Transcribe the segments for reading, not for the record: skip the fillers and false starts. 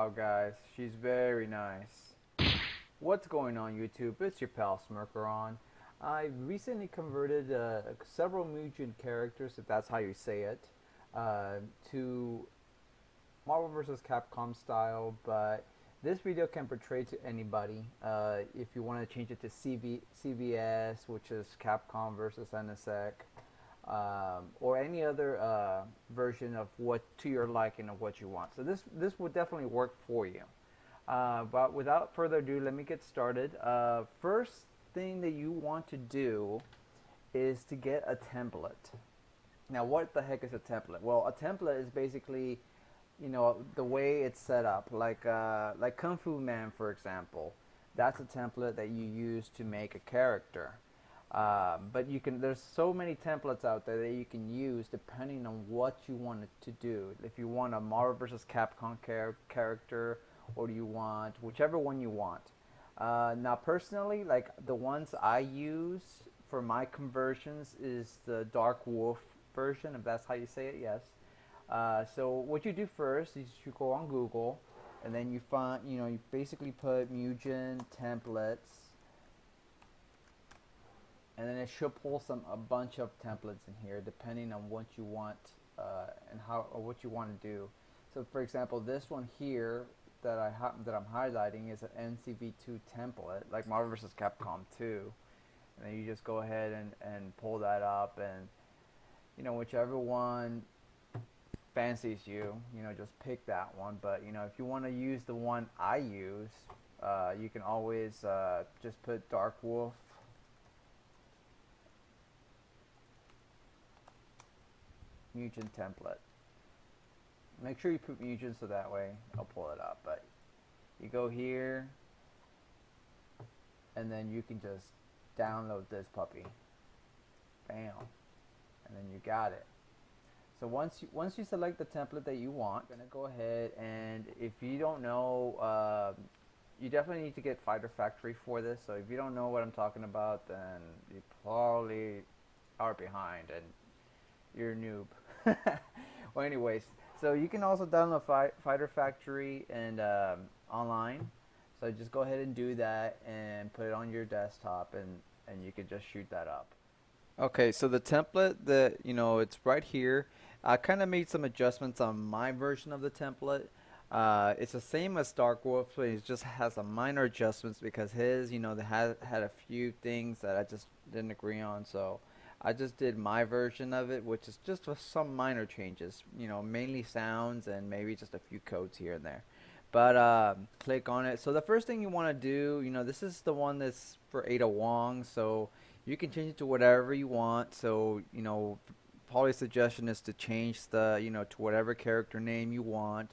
Wow, guys, she's very nice. What's going on, YouTube? It's your pal Smirker. I recently converted several Mugen characters, if that's how you say it, uh, to Marvel vs. Capcom style, but this video can portray to anybody. If you want to change it to CVS, which is Capcom versus NSX, or any other version of what to your liking of what you want. So this would definitely work for you. But without further ado, let me get started. First thing that you want to do is to get a template. Now, what the heck is a template? Well, a template is basically, the way it's set up. Like Kung Fu Man, for example. That's a template that you use to make a character. But there's so many templates out there that you can use depending on what you want it to do. If you want a Marvel vs. Capcom character, or do you want whichever one you want. Now, personally, like the ones I use for my conversions is the Dark Wolf version, if that's how you say it. Yes. So what you do first is you go on Google, and then you find, you basically put Mugen templates, and then it should pull a bunch of templates in here depending on what you want and what you want to do. So for example, this one here that I'm highlighting is an NCV2 template, like Marvel vs. Capcom 2, and then you just go ahead and pull that up, and whichever one fancies you, just pick that one. But if you want to use the one I use, you can always just put Dark Wolf. Mugen template. Make sure you put Mugen so that way I'll pull it up. But you go here, and then you can just download this puppy. Bam, and then you got it. So once you select the template that you want, you're gonna go ahead, and if you don't know, you definitely need to get Fighter Factory for this. So if you don't know what I'm talking about, then you probably are behind and you're a noob. Well, anyways, so you can also download Fighter Factory and online. So just go ahead and do that and put it on your desktop, and you can just shoot that up. Okay, so the template that it's right here. I kind of made some adjustments on my version of the template. It's the same as Dark Wolf, but it just has some minor adjustments because his, they had a few things that I just didn't agree on. So I just did my version of it, which is just with some minor changes, mainly sounds and maybe just a few codes here and there. But click on it. So the first thing you want to do, this is the one that's for Ada Wong, so you can change it to whatever you want. So, Polly's suggestion is to change the, to whatever character name you want.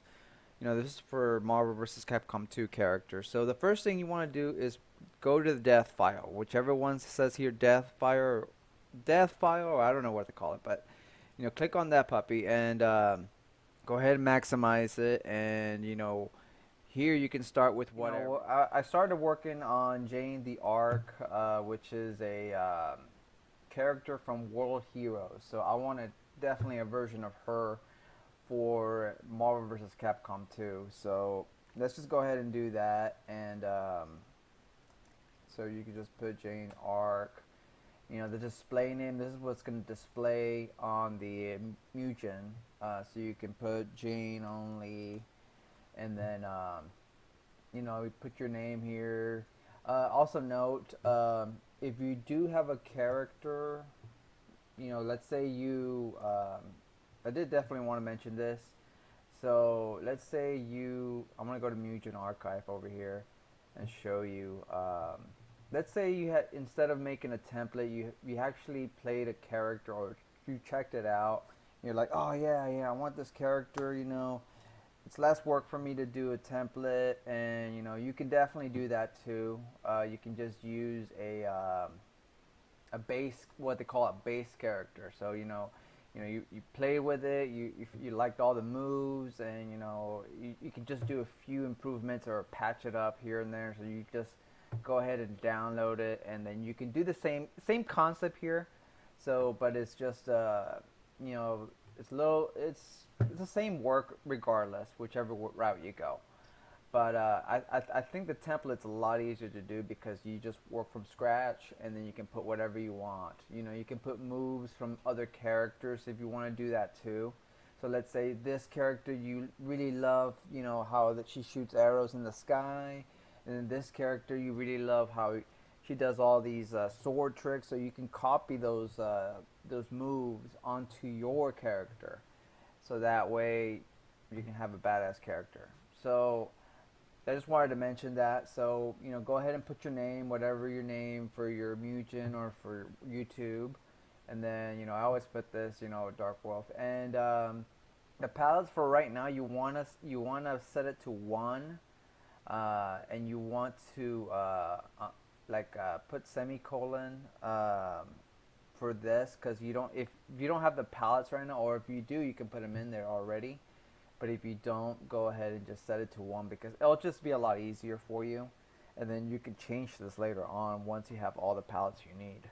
This is for Marvel vs. Capcom 2 characters. So the first thing you want to do is go to the death file, whichever one says here death file, or I don't know what to call it, but click on that puppy and go ahead and maximize it, and here you can start with whatever. I started working on Jane the Arc, which is a character from World Heroes, so I wanted definitely a version of her for Marvel vs. Capcom 2. So let's just go ahead and do that, and so you can just put Jane Arc. The display name, this is what's going to display on the Mugen. So you can put Jane only, and then, you put your name here. Also note, if you do have a character, let's say I did definitely want to mention this. So let's say I'm going to go to Mugen Archive over here and show you, let's say you had, instead of making a template, you actually played a character, or you checked it out. You're like, oh yeah, I want this character. It's less work for me to do a template, and you can definitely do that too. You can just use a base, what they call a base character. So you play with it. You liked all the moves, and you can just do a few improvements or patch it up here and there. So you just go ahead and download it, and then you can do the same concept here. So, but it's just it's the same work regardless, whichever route you go. But I think the template's a lot easier to do because you just work from scratch and then you can put whatever you want. You know, you can put moves from other characters if you want to do that too. So let's say this character you really love, you know, how that she shoots arrows in the sky, and then this character you really love how she does all these sword tricks. So you can copy those moves onto your character, so that way you can have a badass character. So I just wanted to mention that. So, you know, go ahead and put your name, whatever your name for your Mugen or for YouTube. And then, you know, I always put this, you know, Dark Wolf. And the palettes for right now, you wanna set it to 1, and you want to put semicolon for this, because if you don't have the palettes right now, or if you do, you can put them in there already. But if you don't, go ahead and just set it to 1, because it'll just be a lot easier for you. And then you can change this later on once you have all the palettes you need.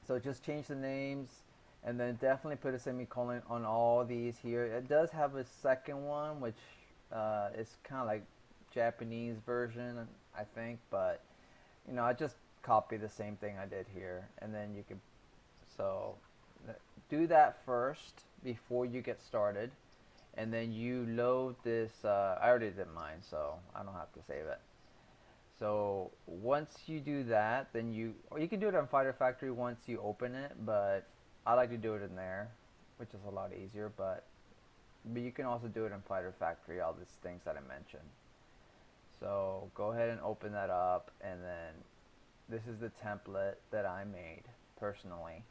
So just change the names, and then definitely put a semicolon on all these here. It does have a second one, which is kind of like Japanese version, I think. But, you know, I just copy the same thing I did here. And then you can, so do that first before you get started. And then you load this, I already did mine, so I don't have to save it. So once you do that, then or you can do it on Fighter Factory once you open it, but I like to do it in there, which is a lot easier, but you can also do it in Fighter Factory, all these things that I mentioned. So go ahead and open that up, and then this is the template that I made personally.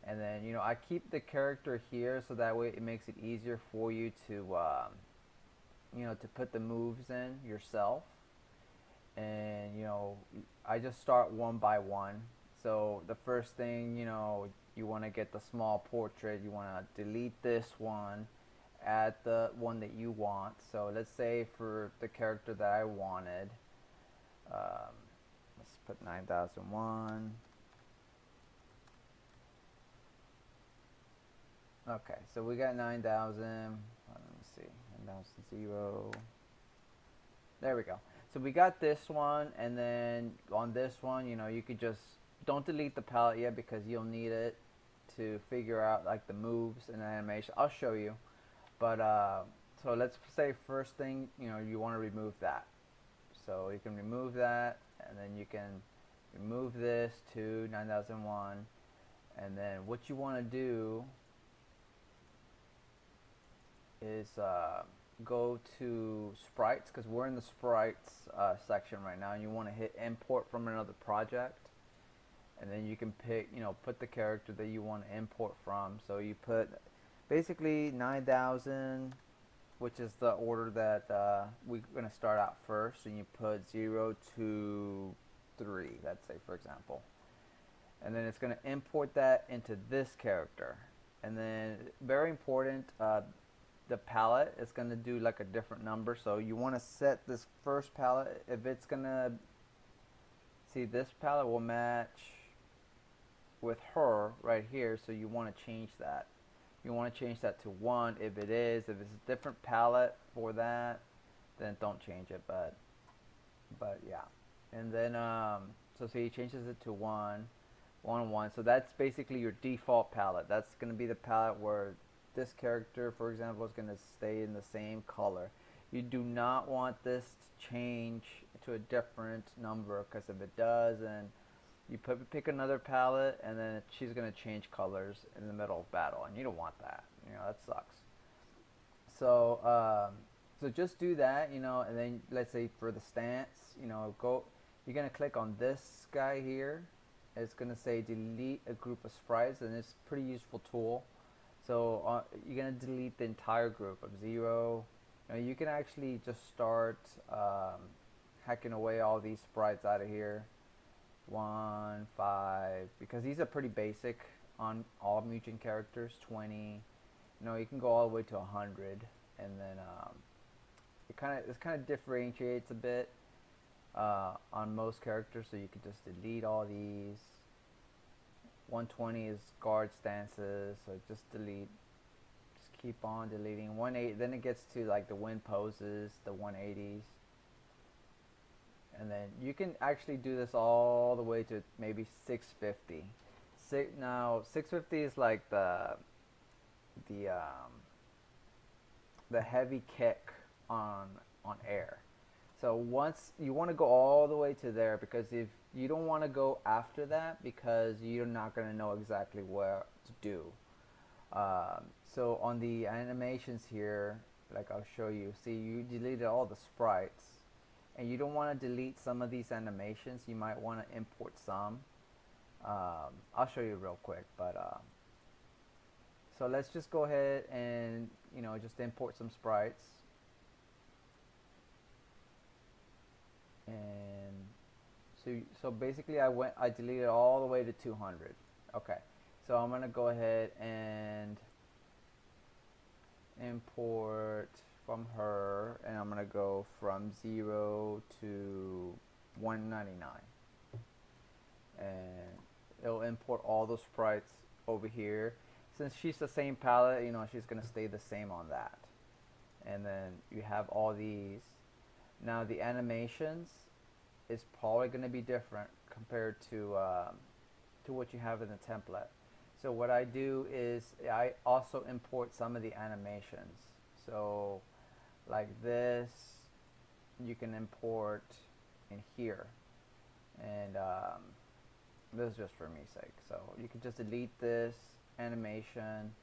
And then, you know, I keep the character here so that way it makes it easier for you to, you know, to put the moves in yourself. And, you know, I just start one by one. So the first thing, you know, you want to get the small portrait. You want to delete this one, add the one that you want. So let's say for the character that I wanted, let's put 9001. Okay, so we got 9,000. Let me see, 9,000. There we go. So we got this one, and then on this one, you know, you could just don't delete the palette yet because you'll need it to figure out like the moves and the animation. I'll show you, but so let's say first thing, you know, you want to remove that. So you can remove that, and then you can remove this to 9001, and then what you want to do is go to sprites, because we're in the sprites section right now, and you want to hit import from another project, and then you can pick, you know, put the character that you want to import from. So you put basically 9,000, which is the order that we're going to start out first, and you put 0 to 3, let's say, for example, and then it's going to import that into this character. And then very important, the palette is going to do like a different number, so you want to set this first palette, if it's going to, see, this palette will match with her right here, so you want to change that. You want to change that to 1 if it is. If it's a different palette for that, then don't change it, but yeah. And then so he changes it to 1, 1, 1. So that's basically your default palette. That's going to be the palette where this character, for example, is going to stay in the same color. You do not want this to change to a different number, because if it does, then you pick another palette, and then she's going to change colors in the middle of battle, and you don't want that. You know, that sucks. So so just do that, you know, and then let's say for the stance, you know, you're going to click on this guy here. It's going to say delete a group of sprites, and it's a pretty useful tool. So you're going to delete the entire group of 0. You know, you can actually just start hacking away all these sprites out of here. 1, 5, because these are pretty basic on all Mugen characters. 20, you know, you can go all the way to 100, and then it kind of differentiates a bit on most characters. So you can just delete all these. 120 is guard stances, so just delete, just keep on deleting 180. Then it gets to like the wind poses, the 180s. And then you can actually do this all the way to maybe 650. Now 650 is like the um, the heavy kick on air. So once you want to go all the way to there, because if you don't want to go after that, because you're not going to know exactly what to do. So on the animations here, like I'll show you, see you deleted all the sprites, and you don't want to delete some of these animations. You might want to import some. I'll show you real quick, but so let's just go ahead and just import some sprites. And so basically I deleted all the way to 200. Okay, so I'm gonna go ahead and import from her, and I'm gonna go from 0 to 199, and it'll import all those sprites over here. Since she's the same palette, she's gonna stay the same on that. And then you have all these. Now the animations is probably going to be different compared to what you have in the template. So what I do is I also import some of the animations. So like this, you can import in here, and this is just for me's sake. So you can just delete this animation.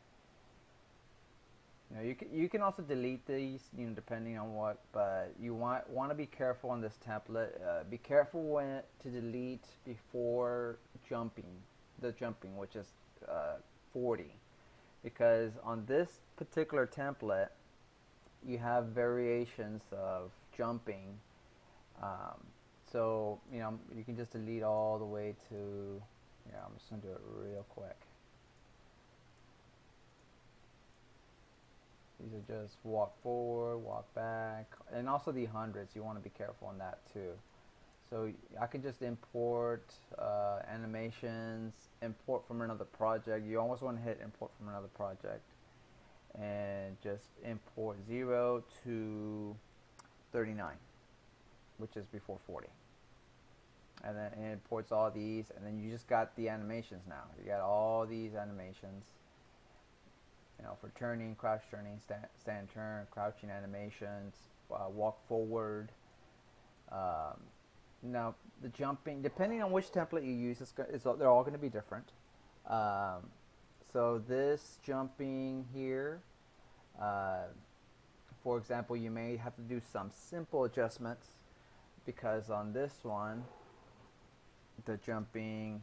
You can also delete these, depending on what, but you want to be careful on this template. Be careful when to delete before the jumping, which is 40, because on this particular template, you have variations of jumping. So you can just delete all the way to. I'm just gonna do it real quick. These are just walk forward, walk back, and also the hundreds. You want to be careful on that too. So I can just import animations, import from another project. You always want to hit import from another project, and just import 0 to 39, which is before 40. And then it imports all these, and then you just got the animations now. You got all these animations. For turning, crouch turning, stand turn, crouching animations, walk forward. Now the jumping, depending on which template you use, they're all going to be different. So this jumping here, for example, you may have to do some simple adjustments, because on this one, the jumping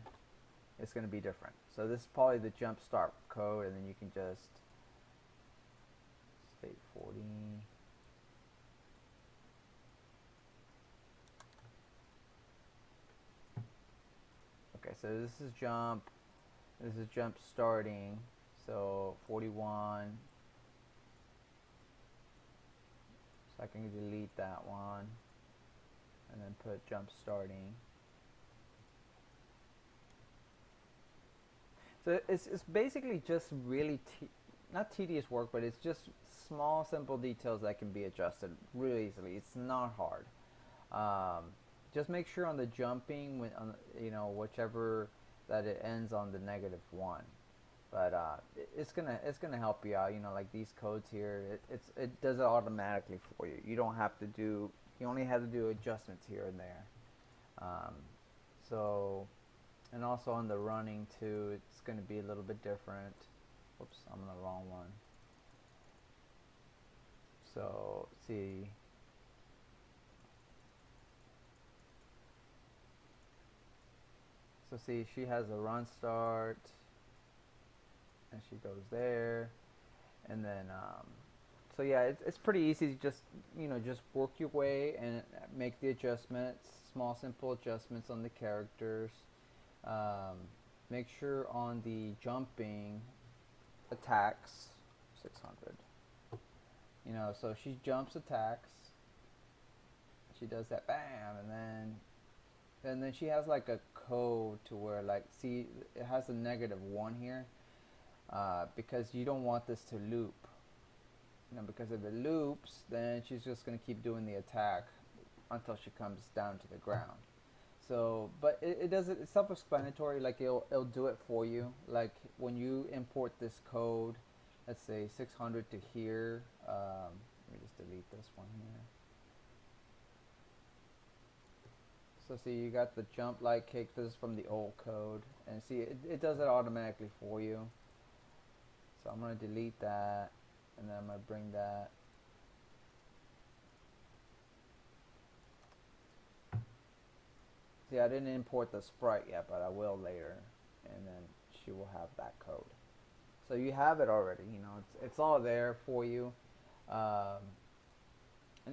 is going to be different. So this is probably the jump start code, and then you can just state 40. Okay, so this is jump starting, so 41. So I can delete that one and then put jump starting. So it's basically just really not tedious work, but it's just small, simple details that can be adjusted really easily. It's not hard. Just make sure on the jumping, whichever that it ends on the -1. But it's gonna help you out. Like these codes here, it does it automatically for you. You don't have to do. You only have to do adjustments here and there. And also on the running too, it's going to be a little bit different. Whoops, I'm on the wrong one. So see, she has a run start, and she goes there, and then so yeah, it's pretty easy. Just just work your way and make the adjustments, small simple adjustments on the characters. Make sure on the jumping attacks 600. So she jumps, attacks. She does that, bam, and then she has like a code to where, like, see, it has a -1 here, because you don't want this to loop. because if it loops, then she's just gonna keep doing the attack until she comes down to the ground. So, but it does it's self-explanatory. Like it'll do it for you. Like when you import this code, let's say 600 to here. Let me just delete this one here. So see, you got the jump like kick. This is from the old code, and see, it does it automatically for you. So I'm gonna delete that, and then I'm gonna bring that. See, I didn't import the sprite yet, but I will later, and then she will have that code. So you have it already. You know, it's all there for you. Um,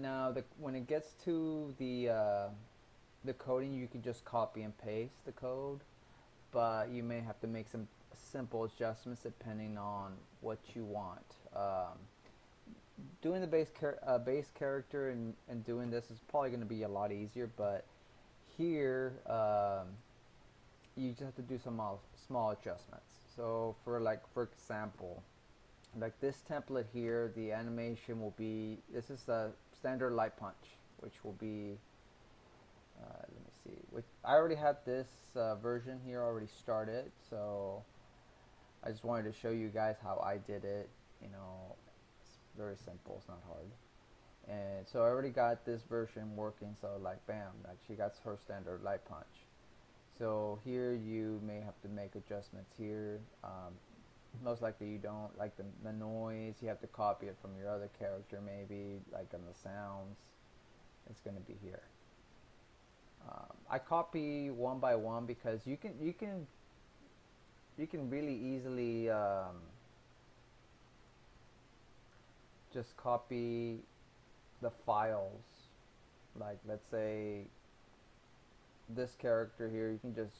Now, when it gets to the coding, you can just copy and paste the code, but you may have to make some simple adjustments depending on what you want. Doing the base character and doing this is probably going to be a lot easier, but here you just have to do some small adjustments. So for example, like this template here, the animation will be, this is a standard light punch, which will be, let me see, which I already had this version here already started, so I just wanted to show you guys how I did it. You know, it's very simple, it's not hard. And so I already got this version working, so like bam, like she got her standard light punch. So here you may have to make adjustments here. Most likely you don't. Like the noise, you have to copy it from your other character maybe, like on the sounds. It's going to be here. I copy one by one because you can really easily just copy the files. Like let's say this character here, you can just,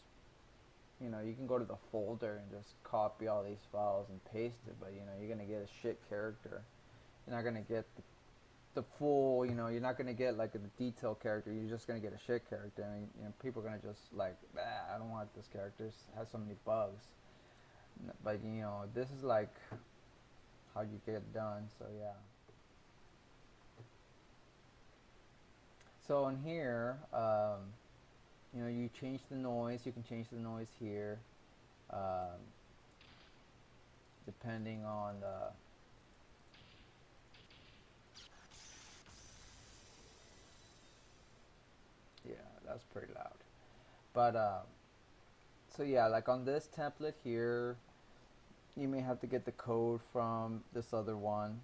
you know, you can go to the folder and just copy all these files and paste it, but you know, you're gonna get a shit character. You're not gonna get the full, you know, you're not gonna get like a detailed character. You're just gonna get a shit character, and you know, people are gonna just like, I don't want this character. It has so many bugs. But you know, this is like how you get it done. So yeah. So in here, you know, you change the noise. You can change the noise here, depending on the. Yeah, that's pretty loud. But so yeah, like on this template here, you may have to get the code from this other one.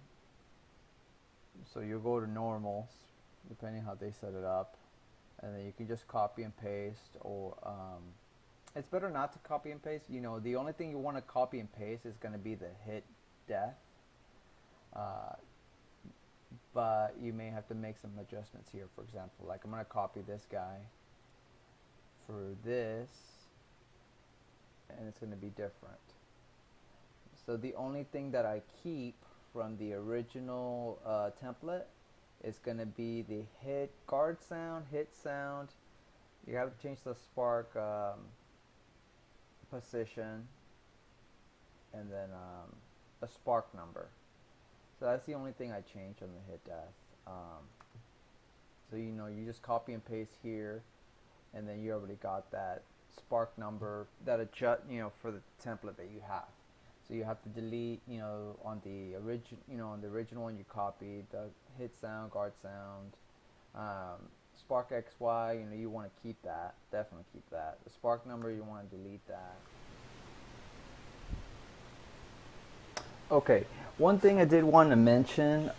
So you'll go to normals, depending how they set it up, and then you can just copy and paste, or it's better not to copy and paste. You know, the only thing you want to copy and paste is going to be the hit death, but you may have to make some adjustments here. For example, like I'm going to copy this guy for this, and it's going to be different. So the only thing that I keep from the original template is going to be the hit guard sound, hit sound. You have to change the spark position, and then a spark number. So that's the only thing I changed on the hit death. So you know, you just copy and paste here, and then you already got that spark number that adjust, you know, for the template that you have. So you have to delete, you know, on the original one you copied the hit sound, guard sound, spark XY. You know, you want to keep that, definitely keep that. The spark number, you want to delete that. Okay, one thing I did want to mention.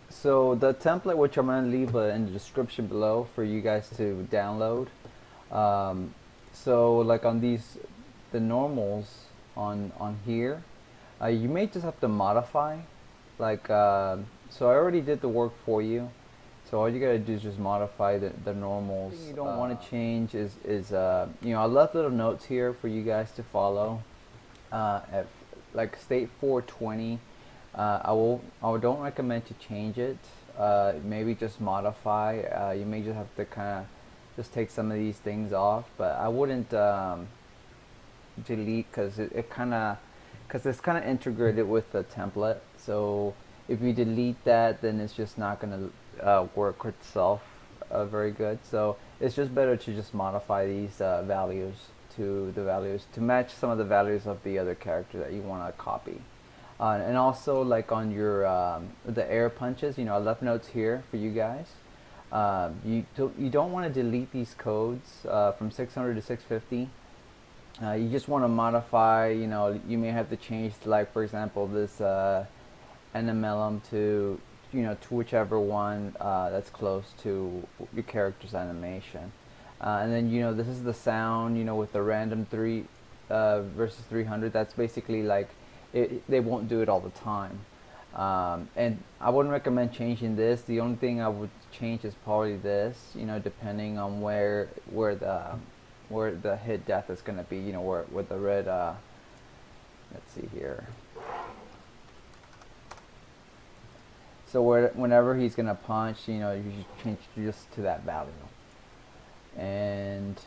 So the template, which I'm going to leave in the description below for you guys to download. So like on the normals on here, you may just have to modify. Like so I already did the work for you. So all you gotta do is just modify the normals. The thing you don't want to change is you know, I left little notes here for you guys to follow. At like state 420, I don't recommend to change it. Maybe just modify. You may just have to kind of just take some of these things off, but I wouldn't delete, because it kind of because it's kind of integrated with the template. So if you delete that, then it's just not going to work itself very good. So it's just better to just modify these values to match some of the values of the other character that you want to copy. And also, like on your the air punches, I left notes here for you guys. You don't want to delete these codes from 600 to 650. You just want to modify. You may have to change, like for example, this NMLM to whichever one that's close to your character's animation. And then this is the sound. With the random 3 versus 300. That's basically like they won't do it all the time. And I wouldn't recommend changing this. The only thing I would change is probably this. Depending on where the hit death is gonna be. Where the red. Let's see here. So whenever he's gonna punch, you should change just to that value. And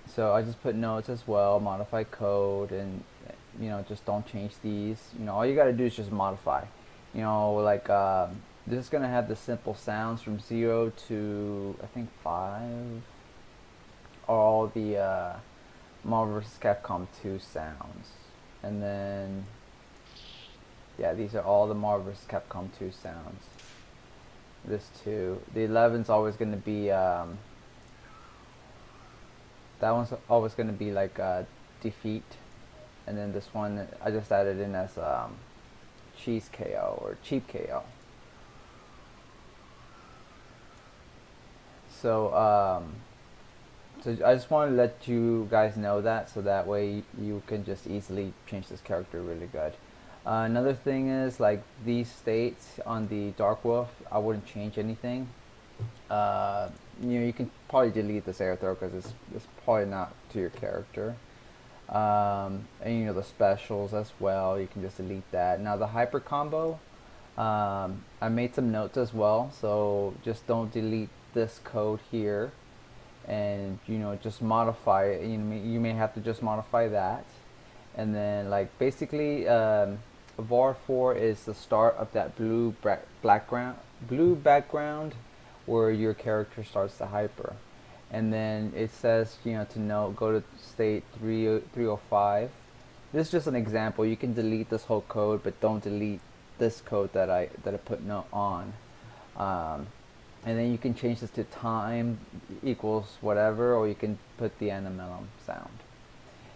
so I just put notes as well, modify code, and just don't change these. All you gotta do is just modify. Like this is gonna have the simple sounds from 0 to I think 5. All the Marvel vs. Capcom 2 sounds, and then yeah, these are all the Marvel vs. Capcom 2 sounds. This too. The 11's always gonna be that one's always gonna be like defeat. And then this one I just added in as cheese KO or cheap KO. So so I just want to let you guys know that, so that way you can just easily change this character really good. Another thing is, like, these states on the Dark Wolf, I wouldn't change anything. You can probably delete this air throw because it's probably not to your character. And the specials as well, you can just delete that. Now the hyper combo, I made some notes as well, so just don't delete this code here, and just modify it. You may have to just modify that, and then like basically var 4 is the start of that blue background where your character starts to hyper. And then it says, to go to state 305. This is just an example. You can delete this whole code, but don't delete this code that I put note on. And then you can change this to time equals whatever, or you can put the NMLM sound.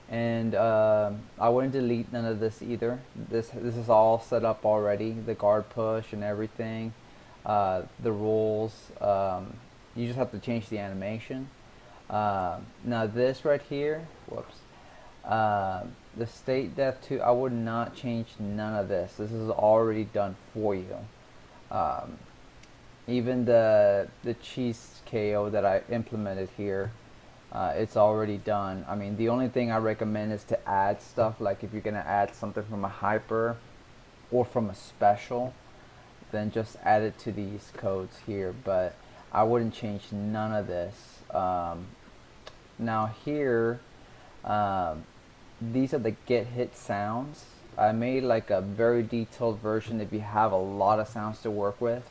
And I wouldn't delete none of this either. This is all set up already. The guard push and everything. The rules. You just have to change the animation. Now this right here, whoops. The state depth 2, I would not change none of this. This is already done for you. Even the cheese KO that I implemented here, it's already done. I mean, the only thing I recommend is to add stuff, like if you're gonna add something from a hyper or from a special, then just add it to these codes here. But I wouldn't change none of this. Now here, these are the get hit sounds. I made like a very detailed version if you have a lot of sounds to work with.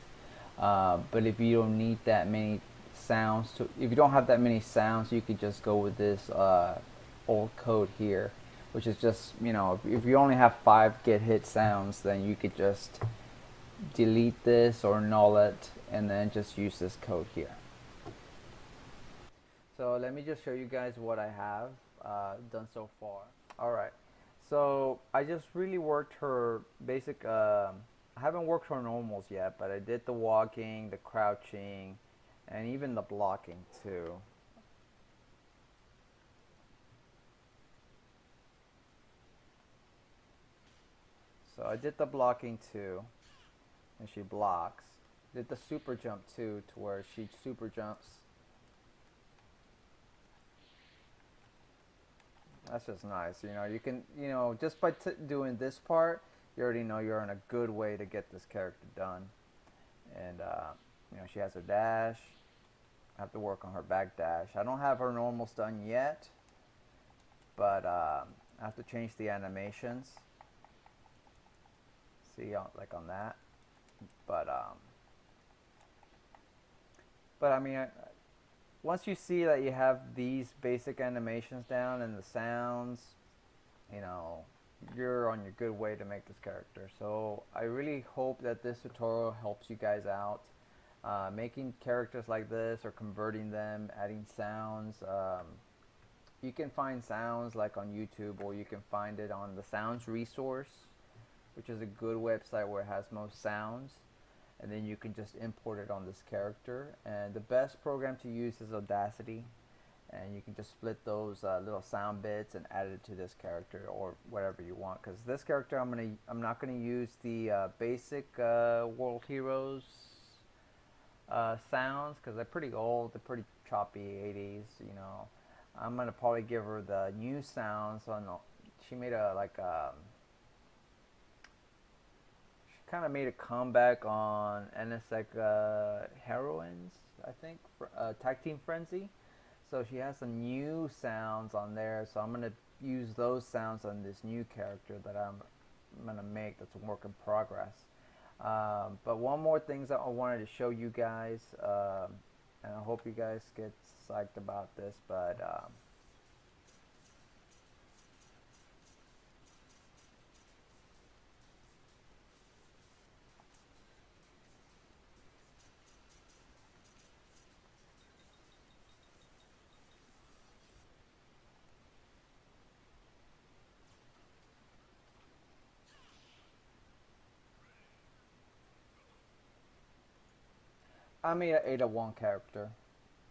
But if you don't need that many sounds, if you don't have that many sounds, you could just go with this old code here, which is just, if you only have 5 get hit sounds, then you could just delete this or null it, and then just use this code here. So let me just show you guys what I have done so far. Alright, so I just really worked her basic, I haven't worked her normals yet, but I did the walking, the crouching, and even the blocking too. So I did the blocking too, and she blocks. Did the super jump too, to where she super jumps. That's just nice. You can, just by doing this part, you already know you're on a good way to get this character done. And she has her dash. I have to work on her back dash. I don't have her normals done yet, but I have to change the animations. see like on that. But I mean, once you see that you have these basic animations down and the sounds, you know, you're on your good way to make this character. So I really hope that this tutorial helps you guys out. Making characters like this or converting them, adding sounds. You can find sounds like on YouTube, or you can find it on the Sounds Resource, which is a good website where it has most sounds. And then you can just import it on this character. And the best program to use is Audacity. And you can just split those little sound bits and add it to this character or whatever you want. Because this character, I'm not gonna use the basic World Heroes sounds, because they're pretty old, they're pretty choppy 80s. You know, I'm gonna probably give her the new sounds on. She made a she kind of made a comeback on NSX Heroines, I think, for Tag Team Frenzy. So she has some new sounds on there, so I'm going to use those sounds on this new character that I'm going to make. That's a work in progress. But one more thing that I wanted to show you guys, and I hope you guys get psyched about this, but I made an Ada Wong character.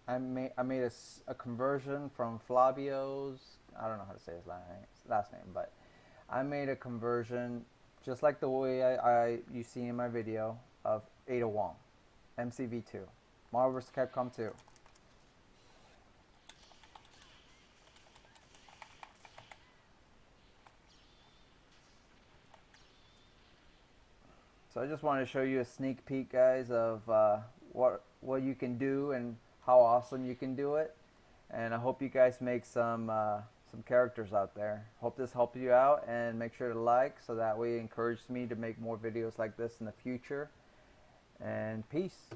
I made a conversion from Flavio's. I don't know how to say his last name, but I made a conversion just like the way you see in my video of Ada Wong, MCV2, Marvel vs. Capcom 2. So I just wanted to show you a sneak peek, guys, of what you can do and how awesome you can do it. And I hope you guys make some characters out there. Hope this helped you out, and make sure to like, so that way it encourages me to make more videos like this in the future. And peace.